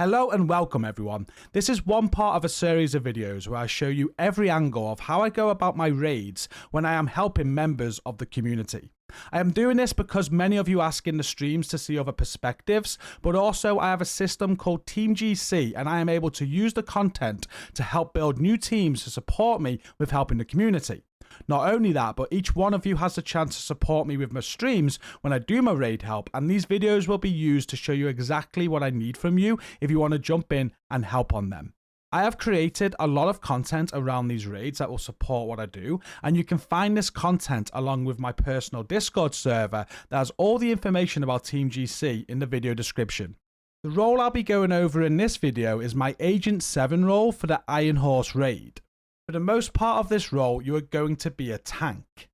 Hello and welcome everyone. This is one part of a series of videos where I show you every angle of how I go about my raids when I am helping members of the community. I am doing this because many of you ask in the streams to see other perspectives, but also I have a system called Team GC and I am able to use the content to help build new teams to support me with helping the community. Not only that, but each one of you has the chance to support me with my streams when I do my raid help, and these videos will be used to show you exactly what I need from you if you want to jump in and help on them. I have created a lot of content around these raids that will support what I do, and you can find this content along with my personal Discord server that has all the information about Team GC in the video description. The role I'll be going over in this video is my Agent 7 role for the Iron Horse raid. For the most part of this role, you are going to be a tank.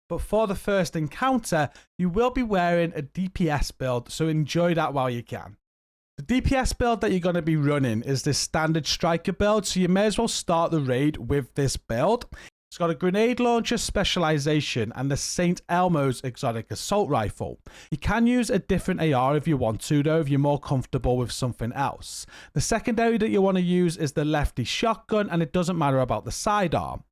But for the first encounter, you will be wearing a DPS build, so enjoy that while you can. The DPS build that you're going to be running is this standard striker build, so you may as well start the raid with this build. It's got a grenade launcher specialization and the St. Elmo's exotic assault rifle. You can use a different AR if you want to though, if you're more comfortable with something else. The secondary that you want to use is the lefty shotgun, and it doesn't matter about the sidearm.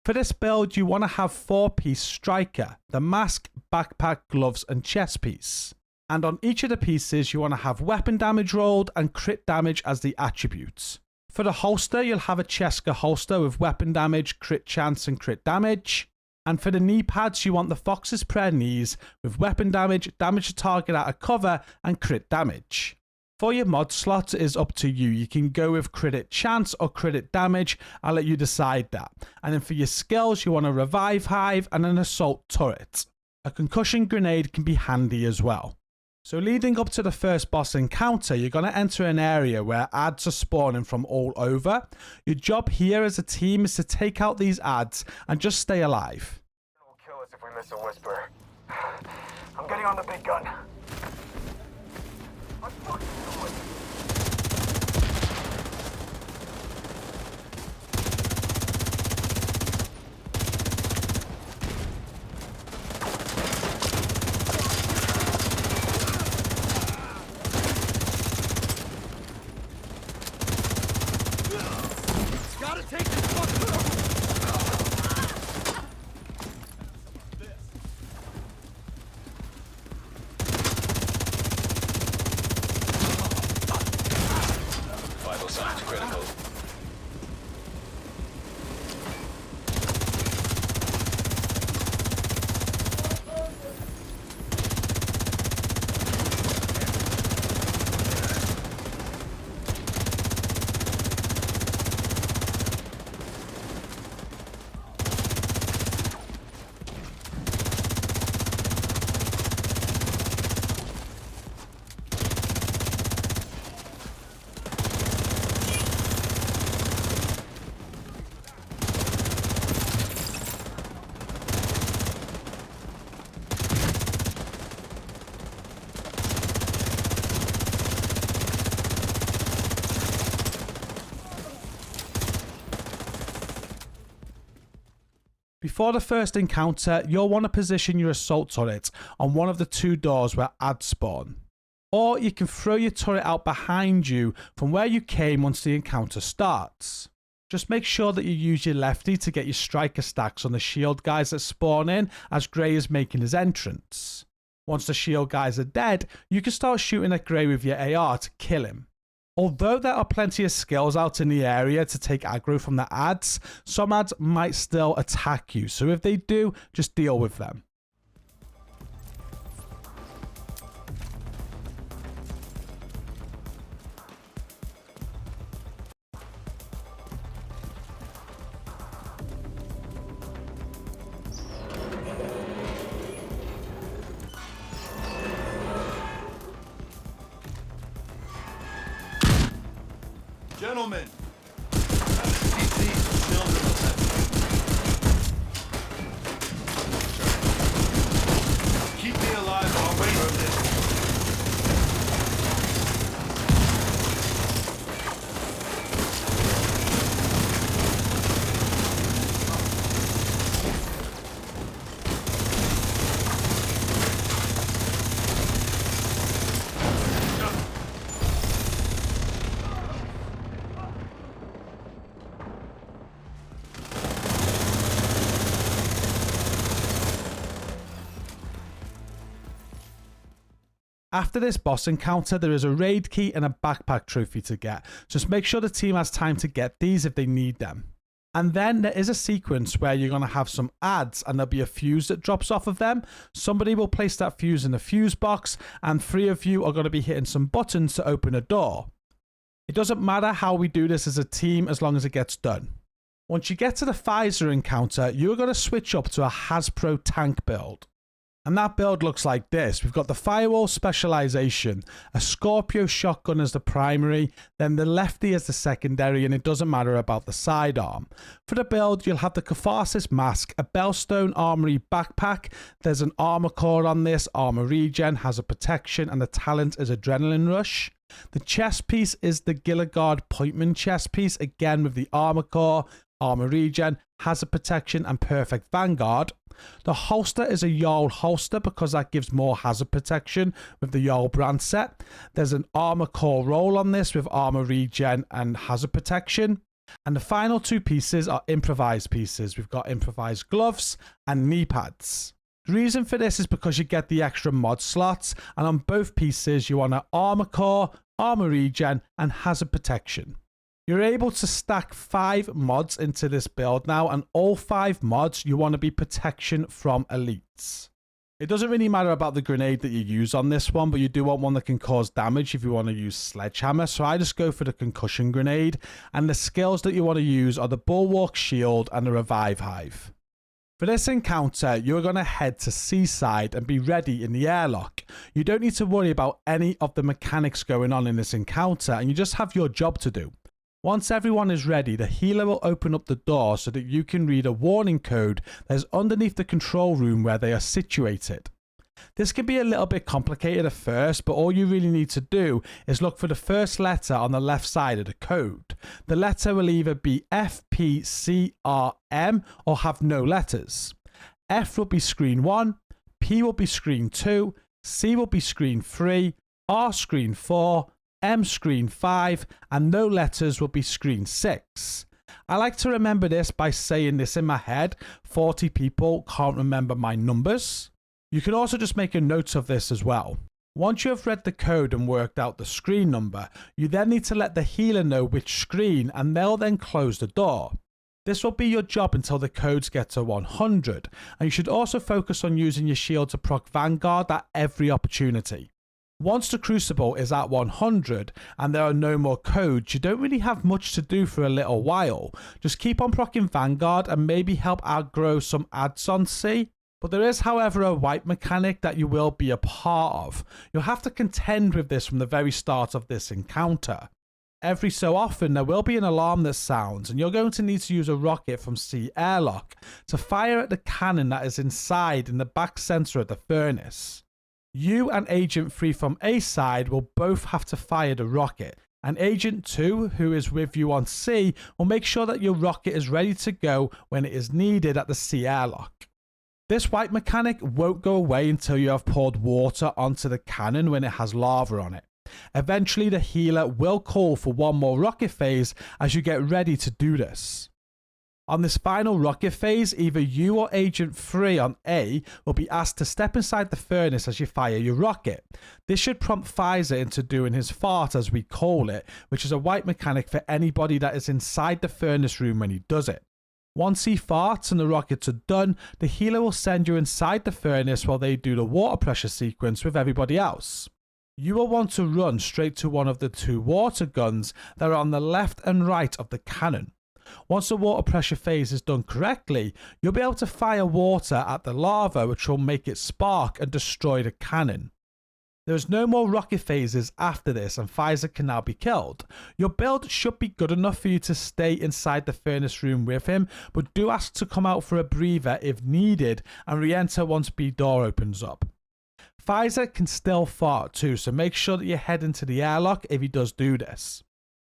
For this build you want to have 4-piece striker, the mask, backpack, gloves and chest piece. And on each of the pieces you want to have weapon damage rolled and crit damage as the attributes. For the holster, you'll have a Cheska holster with weapon damage, crit chance and crit damage. And for the knee pads, you want the Fox's Prayer knees with weapon damage, damage to target out of cover and crit damage. For your mod slots, it is up to you. You can go with crit chance or crit damage. I'll let you decide that. And then for your skills, you want a revive hive and an assault turret. A concussion grenade can be handy as well. So leading up to the first boss encounter, you're going to enter an area where ads are spawning from all over. Your job here as a team is to take out these ads and just stay alive. It will kill us if we miss a whisper. I'm getting on the big gun. Let's fucking do it. Before the first encounter, you'll want to position your assault turret on one of the 2 doors where ads spawn. Or you can throw your turret out behind you from where you came once the encounter starts. Just make sure that you use your lefty to get your striker stacks on the shield guys that spawn in as Grey is making his entrance. Once the shield guys are dead, you can start shooting at Grey with your AR to kill him. Although there are plenty of skills out in the area to take aggro from the ads, some ads might still attack you, so if they do, just deal with them. Gentlemen, keep these children alive. Keep me alive while I wait for this. After this boss encounter, there is a raid key and a backpack trophy to get. Just make sure the team has time to get these if they need them. And then there is a sequence where you're going to have some ads and there'll be a fuse that drops off of them. Somebody will place that fuse in the fuse box and 3 of you are going to be hitting some buttons to open a door. It doesn't matter how we do this as a team as long as it gets done. Once you get to the Pfizer encounter, you're going to switch up to a Hasbro tank build. And that build looks like this. We've got the firewall specialization, a Scorpio shotgun as the primary, then the lefty as the secondary, and it doesn't matter about the sidearm. For the build, you'll have the Catharsis mask, a Bellstone armory backpack. There's an armor core on this, armor regen, has a protection, and the talent is adrenaline rush. The chest piece is the Gilligard Pointman chest piece, again with the armor core, armor regen, hazard protection, and perfect vanguard. The holster is a Jarl holster because that gives more hazard protection with the Jarl brand set. There's an armor core roll on this with armor regen and hazard protection. And the final 2 pieces are improvised pieces. We've got improvised gloves and knee pads. The reason for this is because you get the extra mod slots, and on both pieces you want an armor core, armor regen, and hazard protection. You're able to stack 5 mods into this build now, and all 5 mods you want to be protection from elites. It doesn't really matter about the grenade that you use on this one, but you do want one that can cause damage if you want to use sledgehammer. So I just go for the concussion grenade, and the skills that you want to use are the bulwark shield and the revive hive. For this encounter, you're going to head to Seaside and be ready in the airlock. You don't need to worry about any of the mechanics going on in this encounter, and you just have your job to do. Once everyone is ready, the healer will open up the door so that you can read a warning code that is underneath the control room where they are situated. This can be a little bit complicated at first, but all you really need to do is look for the first letter on the left side of the code. The letter will either be F, P, C, R, M or have no letters. F will be screen 1, P will be screen 2, C will be screen 3, R screen 4, M screen 5, and no letters will be screen 6. I like to remember this by saying this in my head. 40 people can't remember my numbers. You can also just make a note of this as well. Once you have read the code and worked out the screen number, you then need to let the healer know which screen, and they'll then close the door. This will be your job until the codes get to 100, and you should also focus on using your shield to proc Vanguard at every opportunity. Once the Crucible is at 100 and there are no more codes, you don't really have much to do for a little while. Just keep on proccing Vanguard and maybe help aggro some ads on C. But there is, however, a wipe mechanic that you will be a part of. You'll have to contend with this from the very start of this encounter. Every so often there will be an alarm that sounds, and you're going to need to use a rocket from C airlock to fire at the cannon that is inside in the back center of the furnace. You and Agent 3 from A side will both have to fire the rocket, and Agent 2, who is with you on C, will make sure that your rocket is ready to go when it is needed at the C airlock. This wipe mechanic won't go away until you have poured water onto the cannon when it has lava on it. Eventually the healer will call for one more rocket phase as you get ready to do this. On this final rocket phase, either you or Agent 3 on A will be asked to step inside the furnace as you fire your rocket. This should prompt Pfizer into doing his fart, as we call it, which is a wipe mechanic for anybody that is inside the furnace room when he does it. Once he farts and the rockets are done, the healer will send you inside the furnace while they do the water pressure sequence with everybody else. You will want to run straight to one of the 2 water guns that are on the left and right of the cannon. Once the water pressure phase is done correctly, you'll be able to fire water at the lava, which will make it spark and destroy the cannon. There is no more rocket phases after this, and Pfizer can now be killed. Your build should be good enough for you to stay inside the furnace room with him, but do ask to come out for a breather if needed and re-enter once B door opens up. Pfizer can still fart too, so make sure that you head into the airlock if he does do this.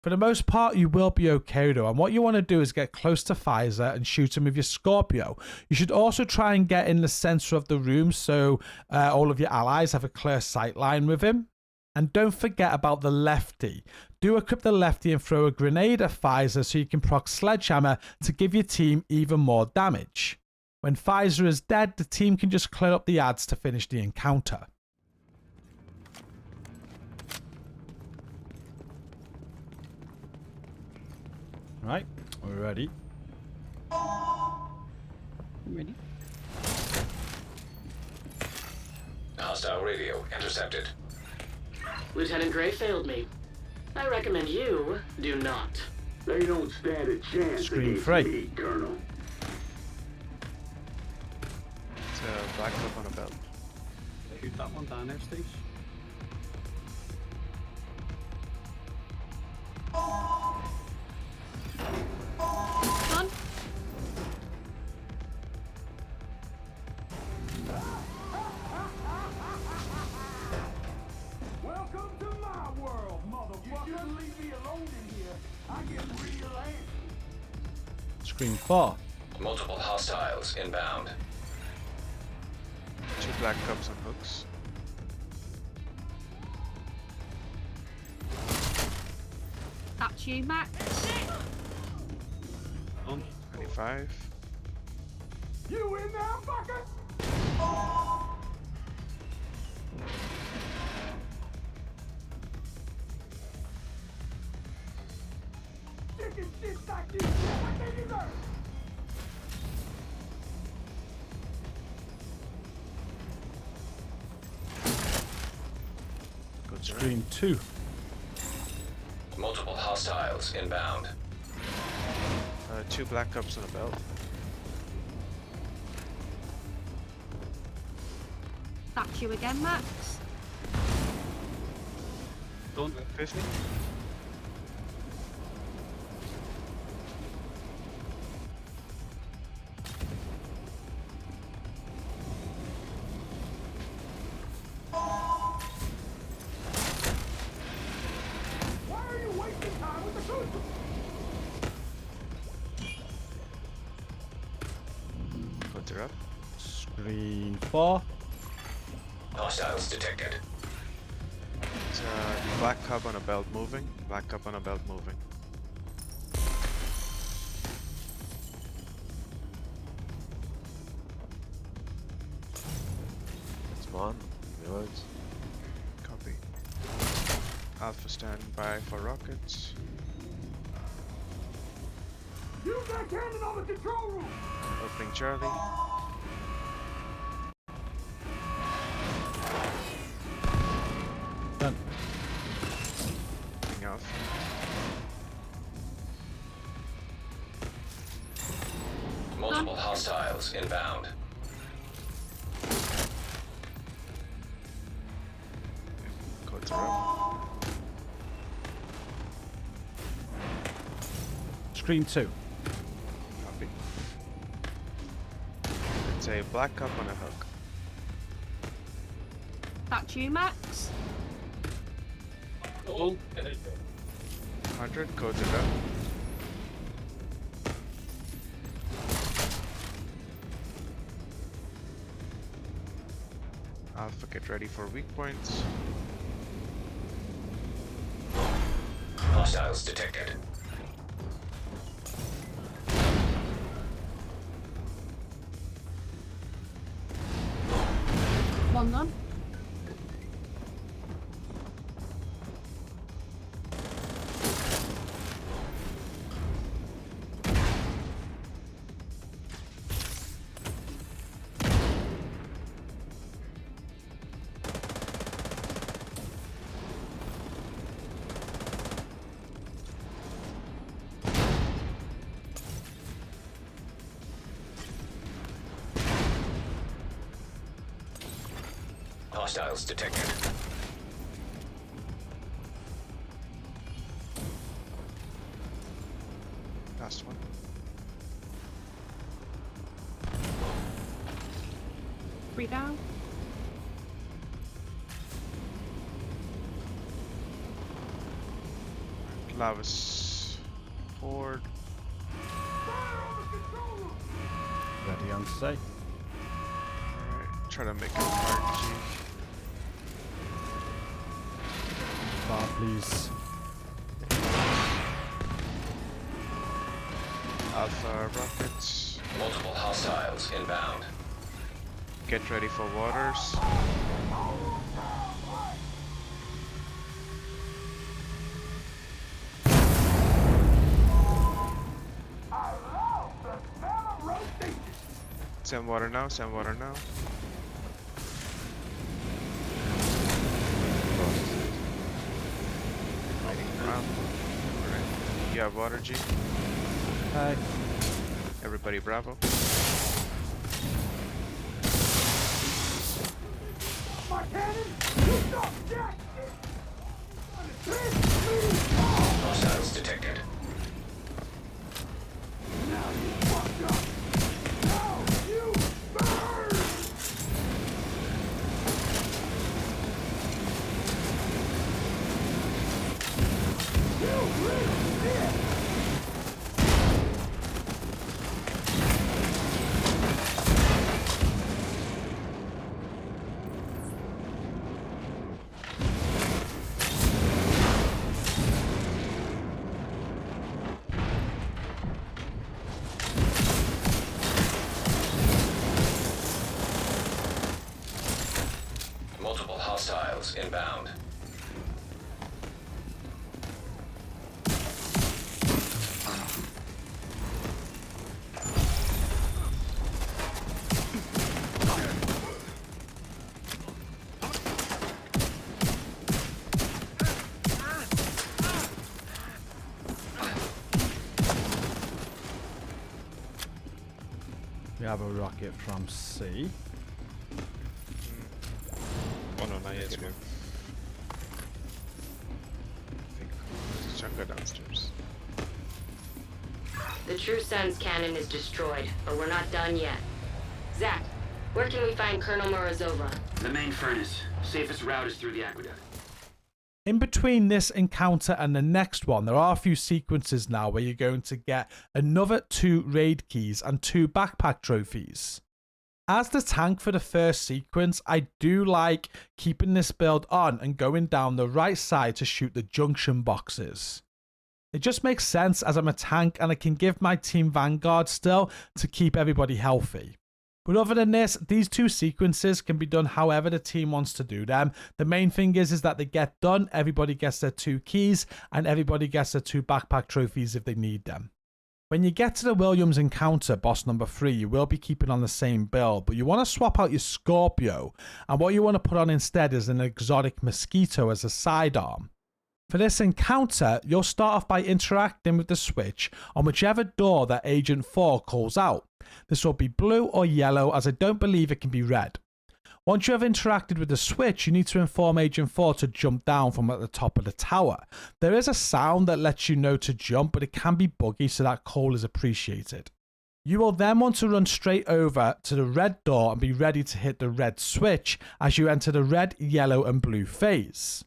For the most part, you will be okay though, and what you want to do is get close to Pfizer and shoot him with your Scorpio. You should also try and get in the center of the room so all of your allies have a clear sight line with him. And don't forget about the lefty. Do equip the lefty and throw a grenade at Pfizer so you can proc Sledgehammer to give your team even more damage. When Pfizer is dead, the team can just clear up the ads to finish the encounter. Right, we're ready. I'm ready. Hostile radio intercepted. Lieutenant Gray failed me. I recommend you do not. They don't stand a chance Screen against free. me, Colonel. It's a black cup on a belt. Shoot that one down there, Steve. Come on. Welcome to my world, motherfucker. You shouldn't leave me alone in here. I get real antsy. Screen 4. Multiple hostiles inbound. 2 black cups on hooks. That's you, Max. On. 25. You in there, fucker? Chicken shit like you. What they deserve. Good job. Screen 2. Multiple hostiles inbound. 2 black cups on a belt. That's you again, Max. Done. 50. Why are you wasting time with the crucible? Put her up. Screen 4. Hostiles detected. It's a black cup on a belt moving. Black cup on a belt moving. Spawn. Reloads. Copy. Alpha standing by for rockets. Use that cannon on the control room. Opening Charlie. Done. Opening Alpha. Multiple hostiles inbound. Codes are up. Screen 2. Copy. It's a black cup on a hook. That's you, Max. On. 100. Codes are up. Alpha, get ready for weak points. Hostiles detected. One done. Hostiles detected. Last one. Three down. Lavis forward. Ready on stay. Alright, try to make it RPG. Bar, please. Alpha rockets. Multiple hostiles inbound. Get ready for waters. Sand water now, sand water now. Lighting Bravo. Alright. You have water, G? Hi. Everybody Bravo. My cannon? You stop jack shit! Hostiles detected. Now you fucked up! Now you burn! You little shit! Multiple hostiles inbound. We have a rocket from C. Oh no, not yet. I think there's a chunker downstairs. The True Sun's cannon is destroyed, but we're not done yet. Zach, where can we find Colonel Morozova? The main furnace. Safest route is through the aqueduct. In between this encounter and the next one, there are a few sequences now where you're going to get another 2 raid keys and 2 backpack trophies. As the tank for the first sequence, I do like keeping this build on and going down the right side to shoot the junction boxes. It just makes sense as I'm a tank and I can give my team Vanguard still to keep everybody healthy. But other than this, these 2 sequences can be done however the team wants to do them. The main thing is that they get done, everybody gets their 2 keys, and everybody gets their 2 backpack trophies if they need them. When you get to the Williams encounter, boss number 3, you will be keeping on the same build, but you want to swap out your Scorpio, and what you want to put on instead is an exotic Mosquito as a sidearm. For this encounter, you'll start off by interacting with the switch on whichever door that Agent 4 calls out. This will be blue or yellow, as I don't believe it can be red. Once you have interacted with the switch, you need to inform Agent 4 to jump down from at the top of the tower. There is a sound that lets you know to jump, but it can be buggy, so that call is appreciated. You will then want to run straight over to the red door and be ready to hit the red switch as you enter the red, yellow and blue phase.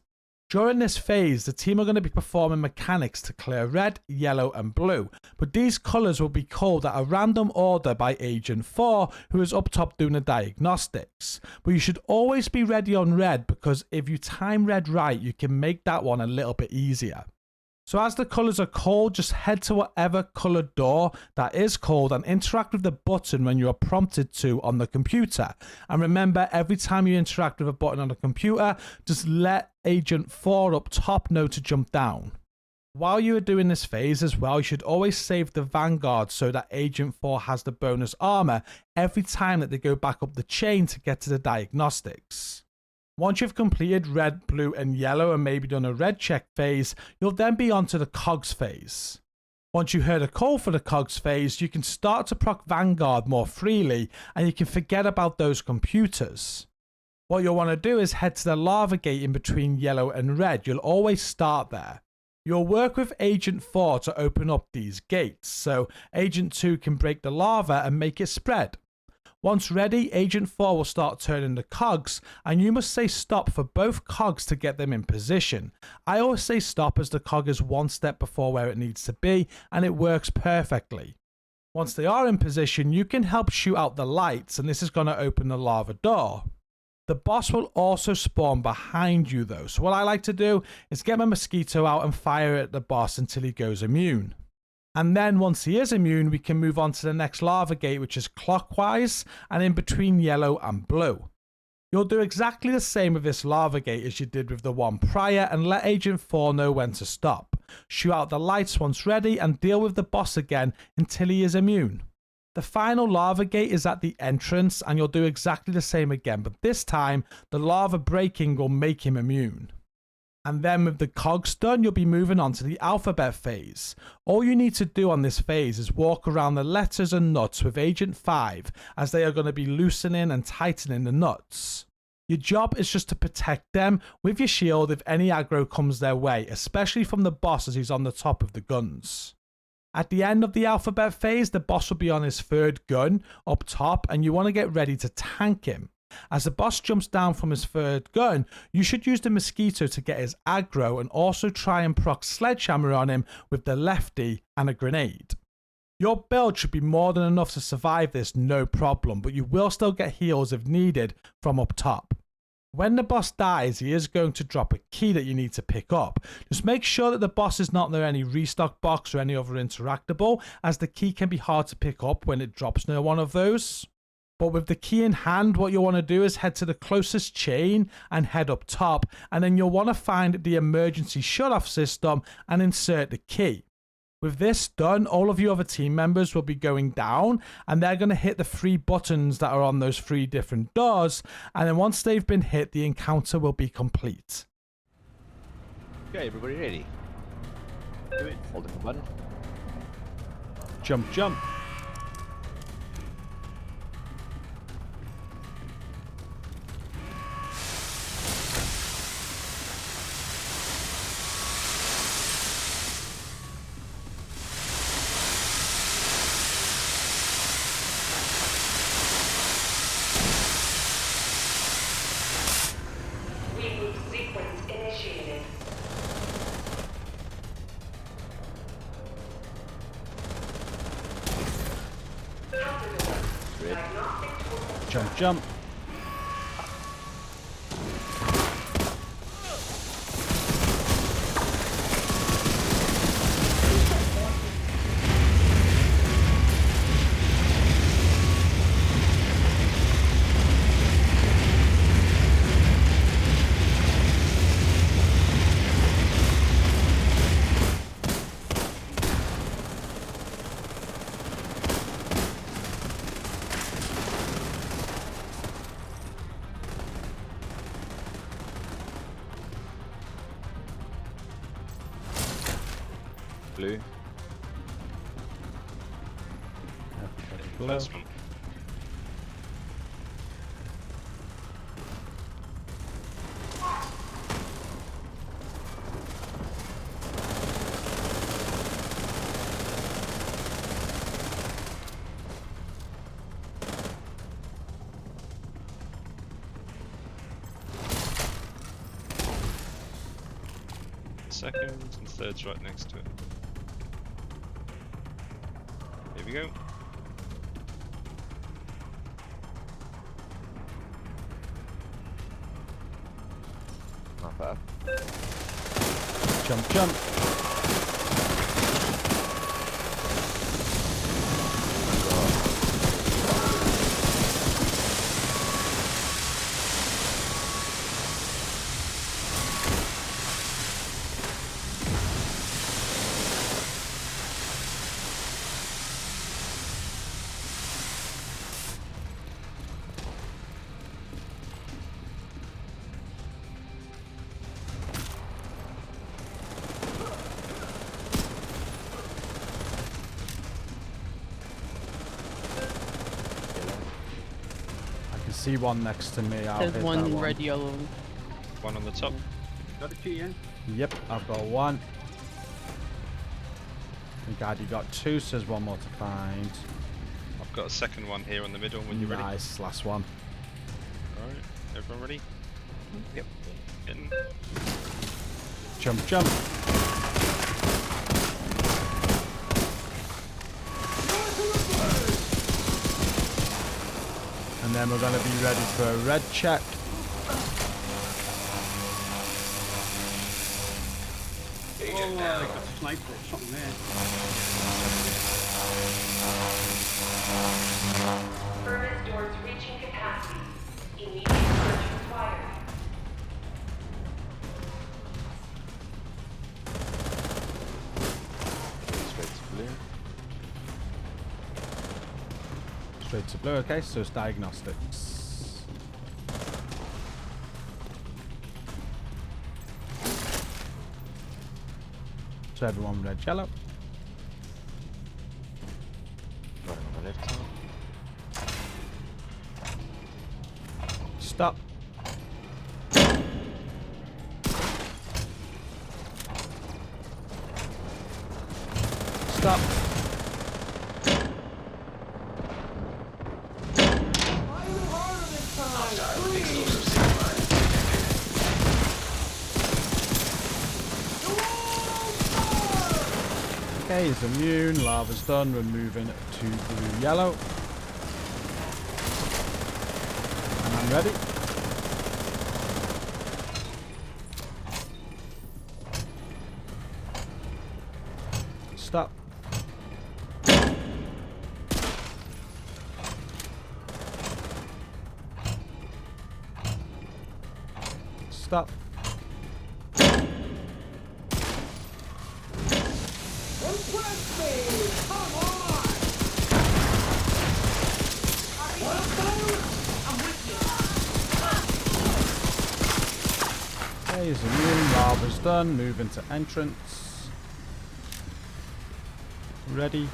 During this phase, the team are going to be performing mechanics to clear red, yellow and blue, but these colours will be called at a random order by Agent 4, who is up top doing the diagnostics. But you should always be ready on red, because if you time red right, you can make that one a little bit easier. So as the colours are called, just head to whatever coloured door that is called and interact with the button when you are prompted to on the computer. And remember, every time you interact with a button on the computer, just let Agent 4 up top know to jump down. While you are doing this phase as well, you should always save the Vanguard so that Agent 4 has the bonus armour every time that they go back up the chain to get to the diagnostics. Once you've completed red, blue and yellow and maybe done a red check phase, you'll then be on to the cogs phase. Once you heard a call for the cogs phase, you can start to proc Vanguard more freely and you can forget about those computers. What you'll want to do is head to the lava gate in between yellow and red. You'll always start there. You'll work with Agent 4 to open up these gates, so Agent 2 can break the lava and make it spread. Once ready, Agent 4 will start turning the cogs, and you must say stop for both cogs to get them in position. I always say stop as the cog is one step before where it needs to be, and it works perfectly. Once they are in position, you can help shoot out the lights, and this is going to open the lava door. The boss will also spawn behind you though, so what I like to do is get my Mosquito out and fire at the boss until he goes immune. And then once he is immune, we can move on to the next lava gate, which is clockwise and in between yellow and blue. You'll do exactly the same with this lava gate as you did with the one prior and let Agent 4 know when to stop. Shoot out the lights once ready and deal with the boss again until he is immune. The final lava gate is at the entrance, and you'll do exactly the same again, but this time the lava breaking will make him immune. And then with the cogs done, you'll be moving on to the alphabet phase. All you need to do on this phase is walk around the letters and nuts with Agent 5, as they are going to be loosening and tightening the nuts. Your job is just to protect them with your shield if any aggro comes their way, especially from the boss as he's on the top of the guns. At the end of the alphabet phase, the boss will be on his third gun up top, and you want to get ready to tank him. As the boss jumps down from his third gun, you should use the mosquito to get his aggro and also try and proc sledgehammer on him with the lefty and a grenade. Your build should be more than enough to survive this, no problem, but you will still get heals if needed from up top. When the boss dies, he is going to drop a key that you need to pick up. Just make sure that the boss is not near any restock box or any other interactable, as the key can be hard to pick up when it drops near one of those. But with the key in hand, what you'll want to do is head to the closest chain and head up top, and then you'll want to find the emergency shut-off system and insert the key. With this done, all of your other team members will be going down, and they're going to hit the 3 buttons that are on those 3 different doors, and then once they've been hit, the encounter will be complete. Okay, everybody ready? Do it. Holding the button. Jump, jump. Jump, jump. Blue. First one. Second and third's right next to it. Here we go. Not bad. Jump, jump. See one next to me. I'll There's hit one that one. red, yellow. One on the top. Got a key, yeah? Yep, I've got one. God, you got 2, so there's one more to find. I've got a second one here on the middle when you're ready. Nice, last one. Alright, everyone ready? Yep. In. Jump, jump. And then we're going to be ready for a red check. Agent I down. got a sniper or something there. Furnace doors reaching capacity. Immediate search required. Straight to blue. Straight to blue. Okay, so it's diagnostics. So everyone red, yellow. Right on the left side. Stop. Stop. Hostile explosive signal line detected. Okay, he's immune. Lava's done. We're moving to blue, yellow. And I'm ready. Stop. Stop. Okay, he's immune. Lava's done. Moving to entrance. Ready.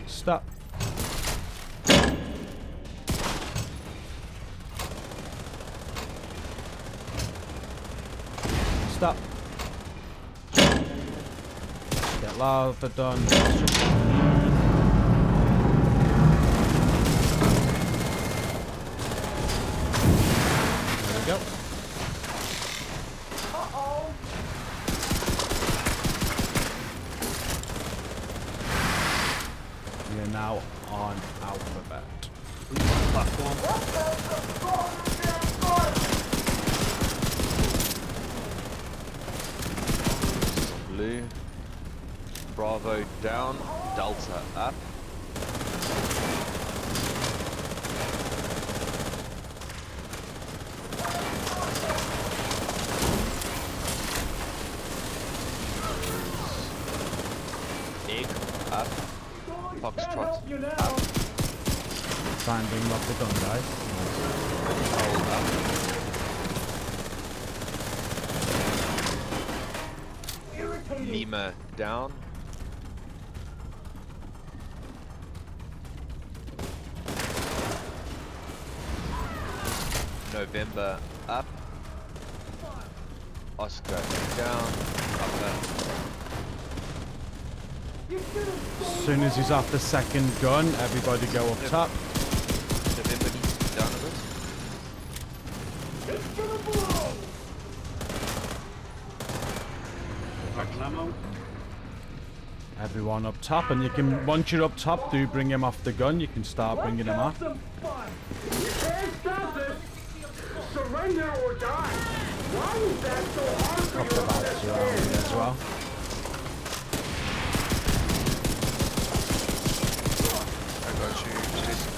Stop. Stop. Get lava done. There we go. We are now on alphabet. Blue. Bravo down. Delta up. Egg up. Foxtrot up. Try and bring off the gun, guys. Hold up. Lima down. November up. Oscar down. Upper. As soon as he's off the second gun, everybody go up top. November needs to be down a bit. Ammo. Everyone up top, and you can, once you're up top, do bring him off the gun. You can start bringing him off. You can't stop this. Surrender or die. Why is that so hard for Couple of bats around here as well. I got you, Jason.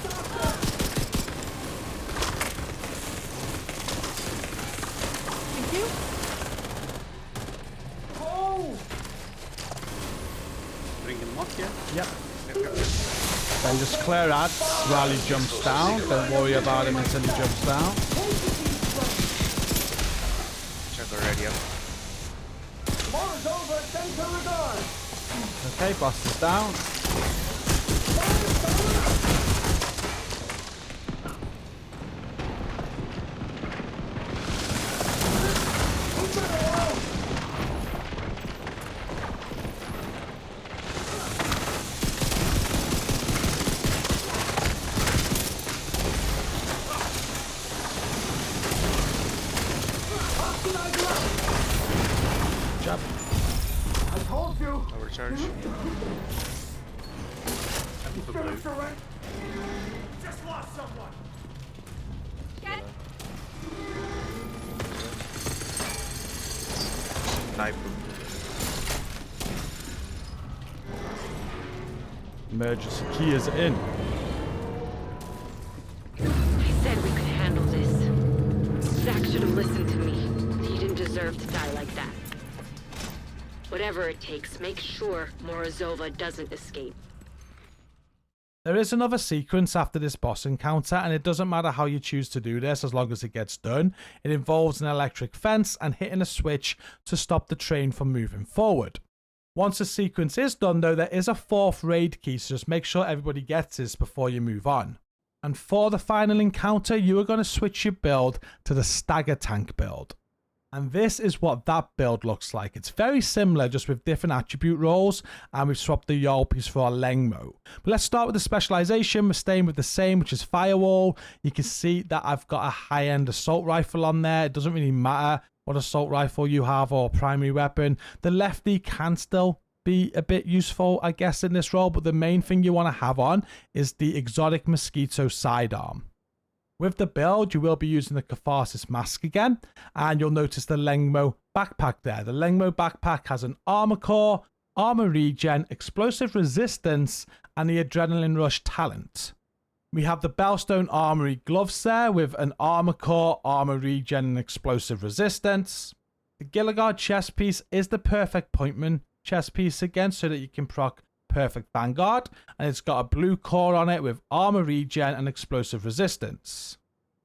Thank you. Bring him up, yeah? Yep. Then just clear ads while he jumps down. Don't worry about him until he jumps down. Check already up. Tomorrow's over. Thanks for regard. Okay, boss is down. Job. I told you. Overcharge. For blue. Just lost someone. Sniper. Emergency key is in. I said we could handle this. Zach should have listened to me. deserve to die like that. Whatever it takes, make sure Morozova doesn't escape. There is another sequence after this boss encounter, and it doesn't matter how you choose to do this as long as it gets done. It involves an electric fence and hitting a switch to stop the train from moving forward. Once the sequence is done though, there is a 4th raid key, so just make sure everybody gets this before you move on. And for the final encounter, you are going to switch your build to the stagger tank build. And this is what that build looks like. It's very similar, just with different attribute roles, and we've swapped the Yol piece for our Lengmo. But let's start with the specialization. We're staying with the same, which is Firewall. You can see that I've got a high-end assault rifle on there. It doesn't really matter what assault rifle you have or primary weapon. The lefty can still be a bit useful, I guess, in this role, but the main thing you want to have on is the exotic mosquito sidearm. With the build, you will be using the Catharsis mask again, and you'll notice the Lengmo backpack there. The Lengmo backpack has an armor core, armor regen, explosive resistance, and the adrenaline rush talent. We have the Bellstone Armory gloves there with an armor core, armor regen, and explosive resistance. The Gilligard chest piece is the perfect pointman chest piece again, so that you can proc Perfect Vanguard, and it's got a blue core on it with armor regen and explosive resistance.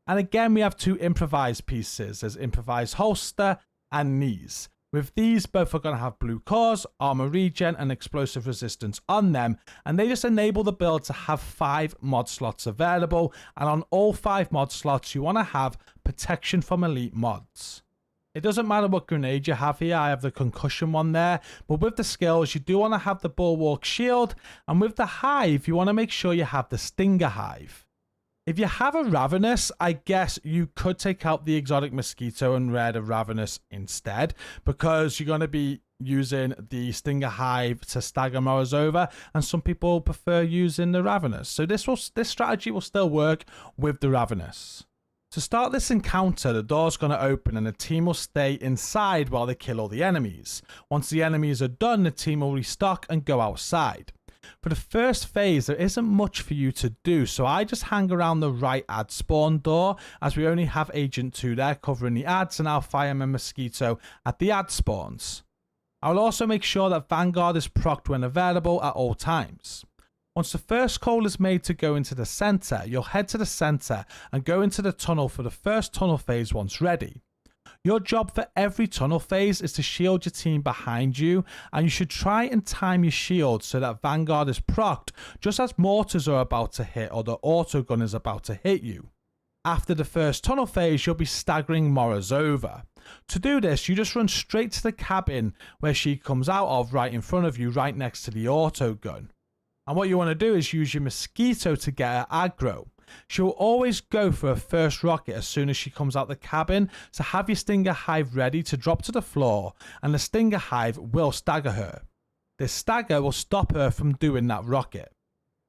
And again, we have 2 improvised pieces. There's improvised holster and knees. With these, both are going to have blue cores, armor regen, and explosive resistance on them, and they just enable the build to have 5 mod slots available, and on all 5 mod slots, you want to have protection from elite mods. It doesn't matter what grenade you have here. I have the concussion one there. But with the skills, you do want to have the bulwark shield. And with the hive, you want to make sure you have the stinger hive. If you have a ravenous, I guess you could take out the exotic mosquito and wear the ravenous instead, because you're going to be using the stinger hive to stagger Morozova, and some people prefer using the ravenous. So this strategy will still work with the ravenous. To start this encounter, the door's going to open and the team will stay inside while they kill all the enemies. Once the enemies are done, the team will restock and go outside. For the first phase, there isn't much for you to do, so I just hang around the right ad spawn door, as we only have Agent 2 there covering the ads, and I'll Fireman Mosquito at the ad spawns. I will also make sure that Vanguard is procced when available at all times. Once the first call is made to go into the center, you'll head to the center and go into the tunnel for the first tunnel phase once ready. Your job for every tunnel phase is to shield your team behind you, and you should try and time your shield so that Vanguard is procced just as mortars are about to hit or the autogun is about to hit you. After the first tunnel phase, you'll be staggering Morozova. To do this, you just run straight to the cabin where she comes out of, right in front of you, right next to the autogun. And what you want to do is use your mosquito to get her aggro. She'll always go for a first rocket as soon as she comes out the cabin, so have your stinger hive ready to drop to the floor, and the stinger hive will stagger her. This stagger will stop her from doing that rocket.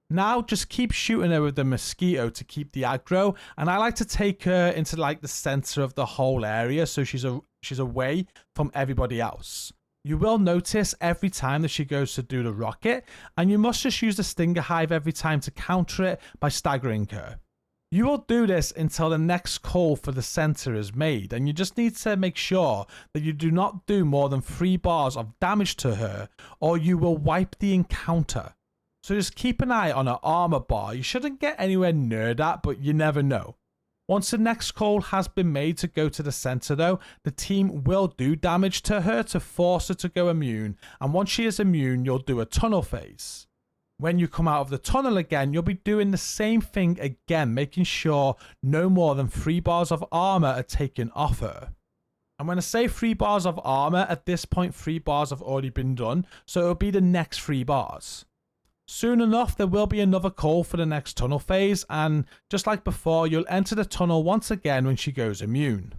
Now just keep shooting her with the mosquito to keep the aggro, and I like to take her into like the center of the whole area so she's away from everybody else. You will notice every time that she goes to do the rocket, and you must just use the stinger hive every time to counter it by staggering her. You will do this until the next call for the center is made, and you just need to make sure that you do not do more than 3 bars of damage to her, or you will wipe the encounter. So just keep an eye on her armor bar. You shouldn't get anywhere near that, but you never know. Once the next call has been made to go to the center though, the team will do damage to her to force her to go immune, and once she is immune, you'll do a tunnel phase. When you come out of the tunnel again, you'll be doing the same thing again, making sure no more than 3 bars of armor are taken off her. And when I say 3 bars of armor, at this point 3 bars have already been done, so it'll be the next 3 bars. Soon enough, there will be another call for the next tunnel phase, and just like before, you'll enter the tunnel once again when she goes immune.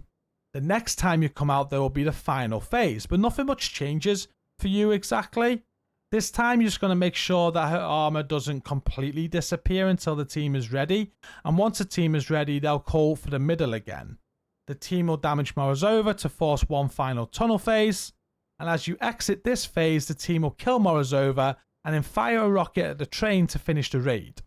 The next time you come out, there will be the final phase, but nothing much changes for you exactly. This time, you're just going to make sure that her armor doesn't completely disappear until the team is ready, and once the team is ready, they'll call for the middle again. The team will damage Morozova to force one final tunnel phase, and as you exit this phase, the team will kill Morozova and then fire a rocket at the train to finish the raid.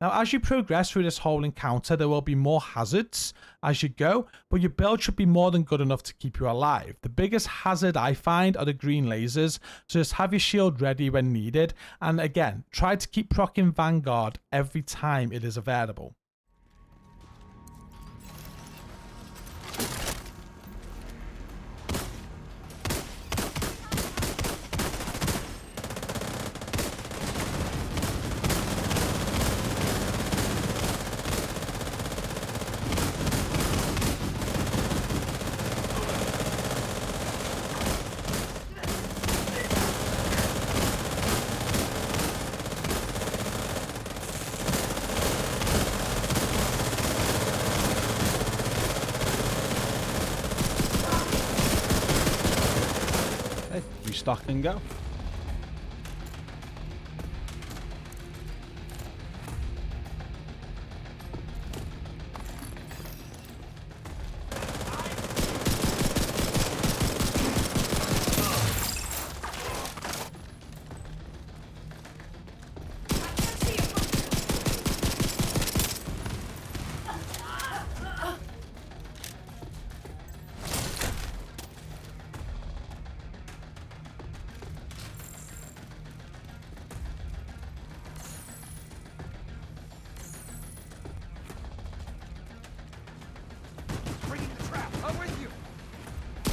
Now, as you progress through this whole encounter, there will be more hazards as you go, but your build should be more than good enough to keep you alive. The biggest hazard I find are the green lasers, so just have your shield ready when needed, and again, try to keep proccing Vanguard every time it is available. Restock and go.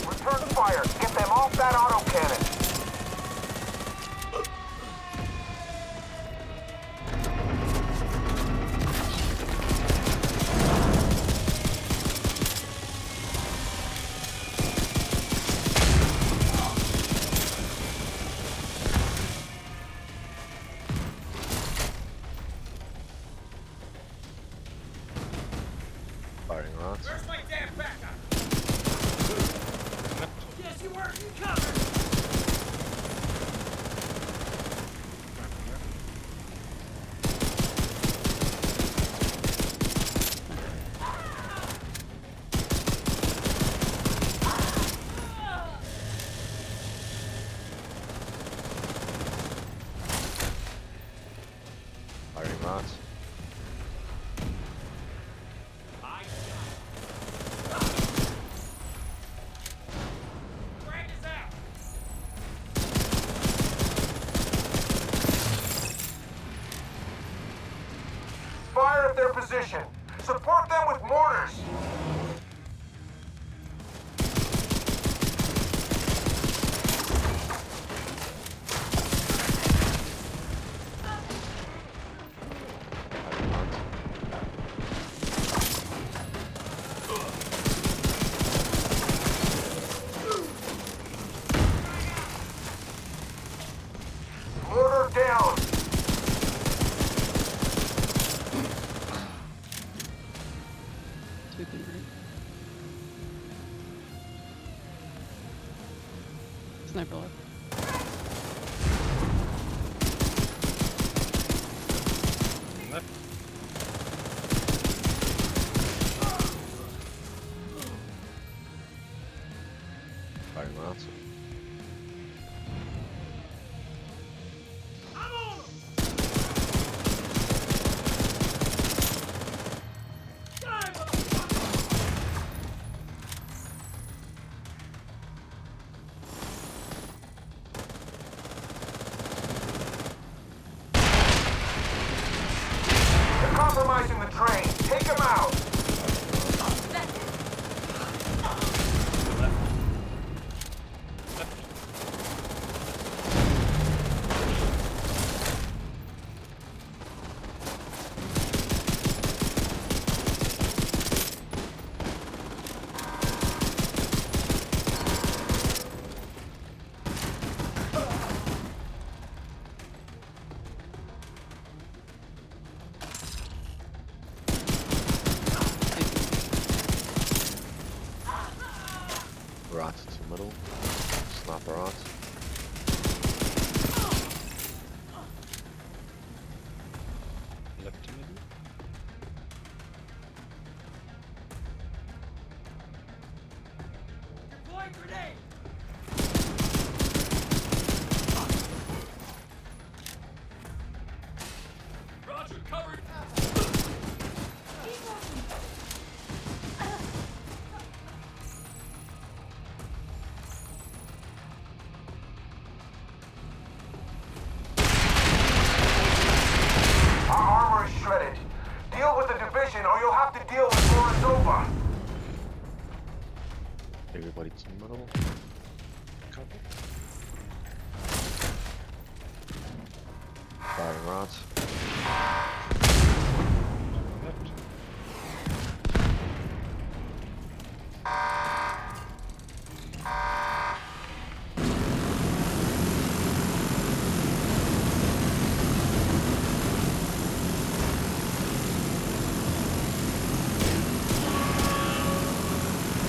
Return fire. Get them off that autocannon. Firing rods. Where's my damn backup? Yes, you were. You covered. Firing rods. Frag is out. Fire at their position. Support them with mortars. Firing rods. Mortar down. Sniper left. Firing rods. They're compromising the train. Take them out. Rods to middle. Sniper rods. Left to middle. Deploy grenade. Roger, covered. have to deal with Morozova. Everybody to middle. Copy. Firing rods. Left.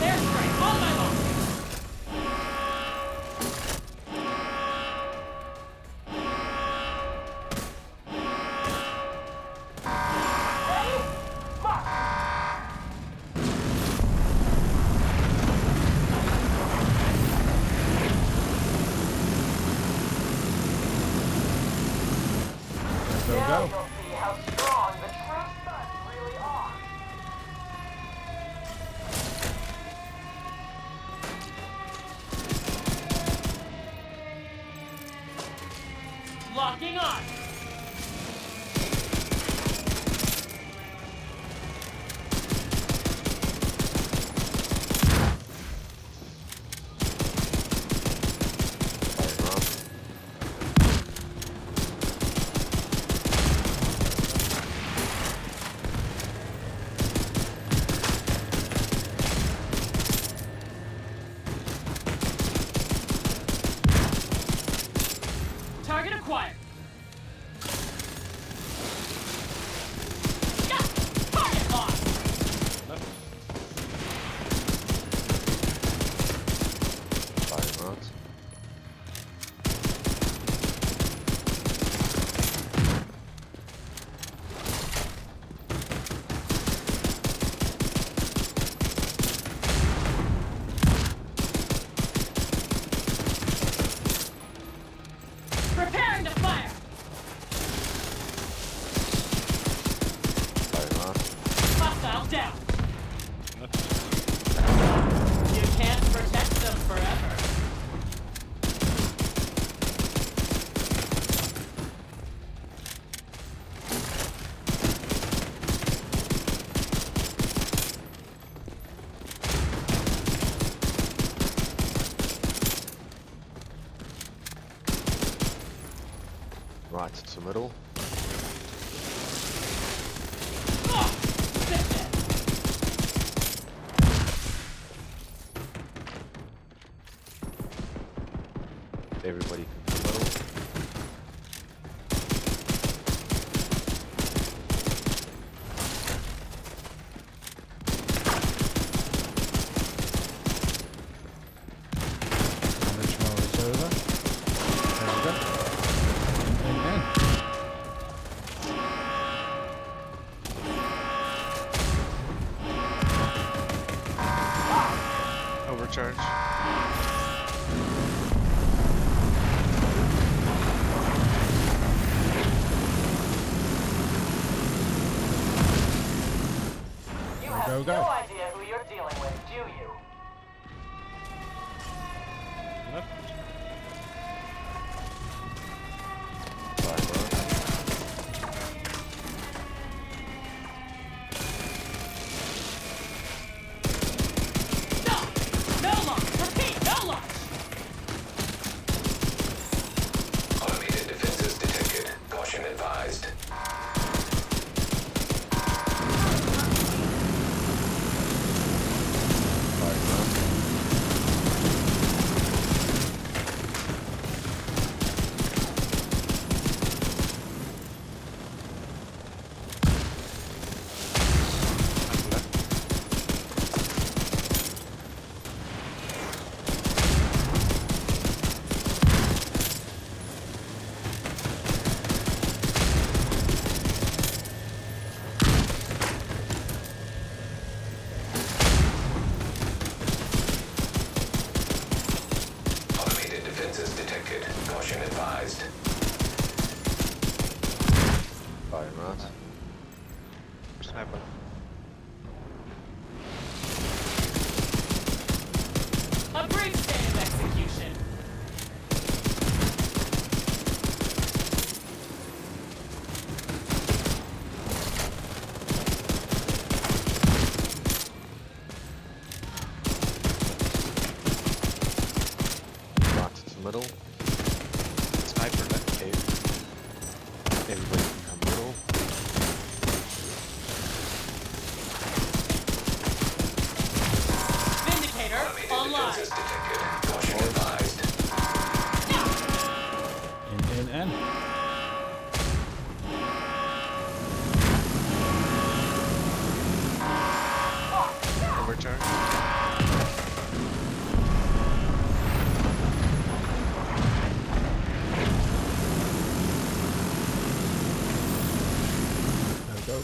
Airstrike on my mark. Go, Now go. you'll see how strong the true sons really are. Locking on. Firing rods. Target acquired. Yeah! Target lost. Firing rods. Preparing to fire. Firing rods. Hostile down. You can't protect them forever. Right to middle. Oh, fix it. Everybody to middle. Damage Morozova. There we go. Again. Overcharge. You Go, have go, go. no idea who you're dealing with, do you? Left. Firing rods. No! No launch! Repeat, no launch! Automated defenses detected. Caution advised. Firing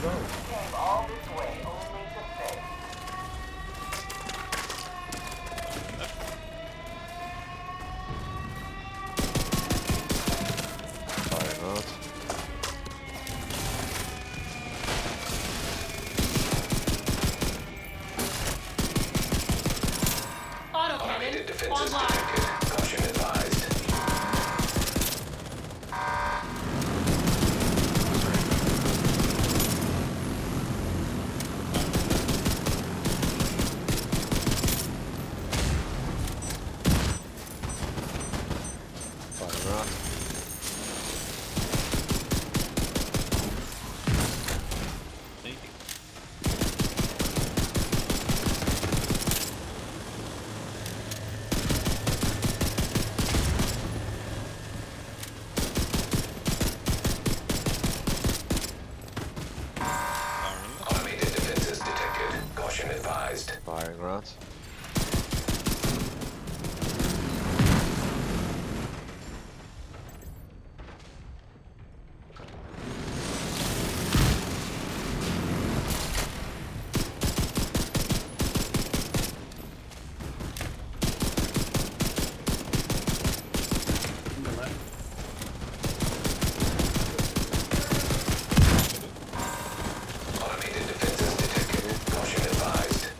go. Came all this way only to fail. Firing out. Automated Autocannon defenses online. detected. Caution advised. Firing out. Automated defenses detected. Caution advised. Firing out. Automated defenses detected. Caution advised.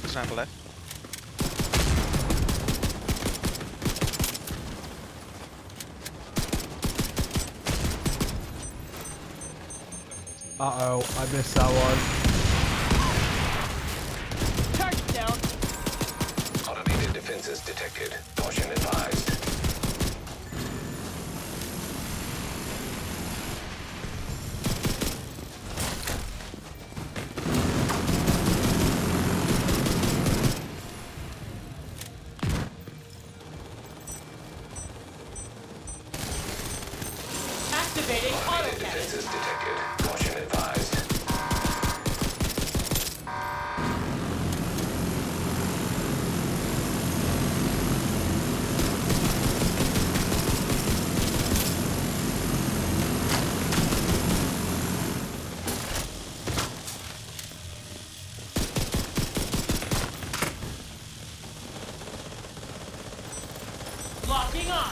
Sniper left. Uh-oh, I missed that one. Target down. Automated defenses detected. Caution advised. Activating Automated autocannon. defenses detected. Caution advised. Locking on.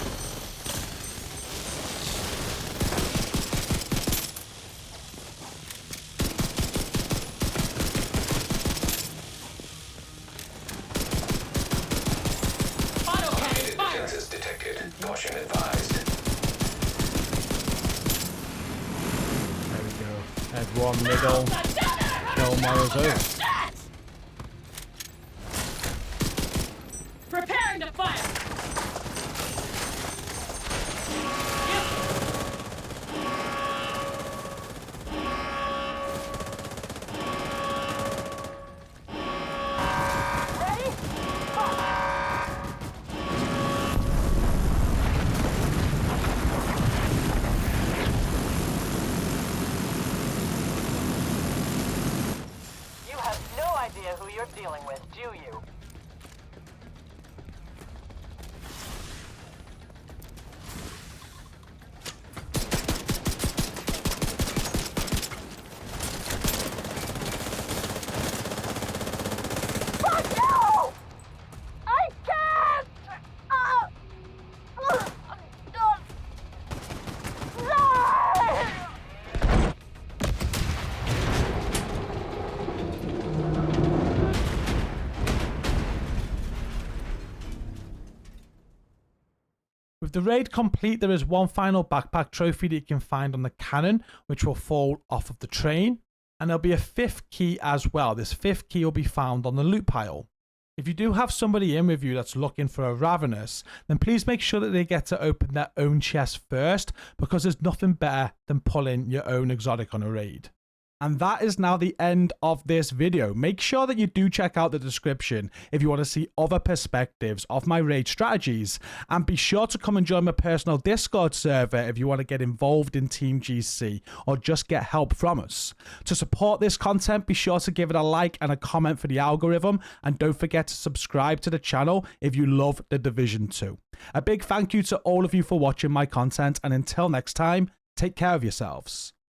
Autocannon Automated fire. defenses detected. Caution advised. There we go. Head one, middle. Kill Morozov. Preparing to fire. Yep. Ready? You have no idea who you're dealing with, do you? Fuck you! I can't! No! With the raid complete, there is one final backpack trophy that you can find on the cannon, which will fall off of the train. And there'll be a fifth key as well. This fifth key will be found on the loot pile. If you do have somebody in with you that's looking for a Ravenous, then please make sure that they get to open their own chest first, because there's nothing better than pulling your own exotic on a raid. And that is now the end of this video. Make sure that you do check out the description if you want to see other perspectives of my raid strategies. And be sure to come and join my personal Discord server if you want to get involved in Team GC or just get help from us. To support this content, be sure to give it a like and a comment for the algorithm. And don't forget to subscribe to the channel if you love The Division 2. A big thank you to all of you for watching my content. And until next time, take care of yourselves.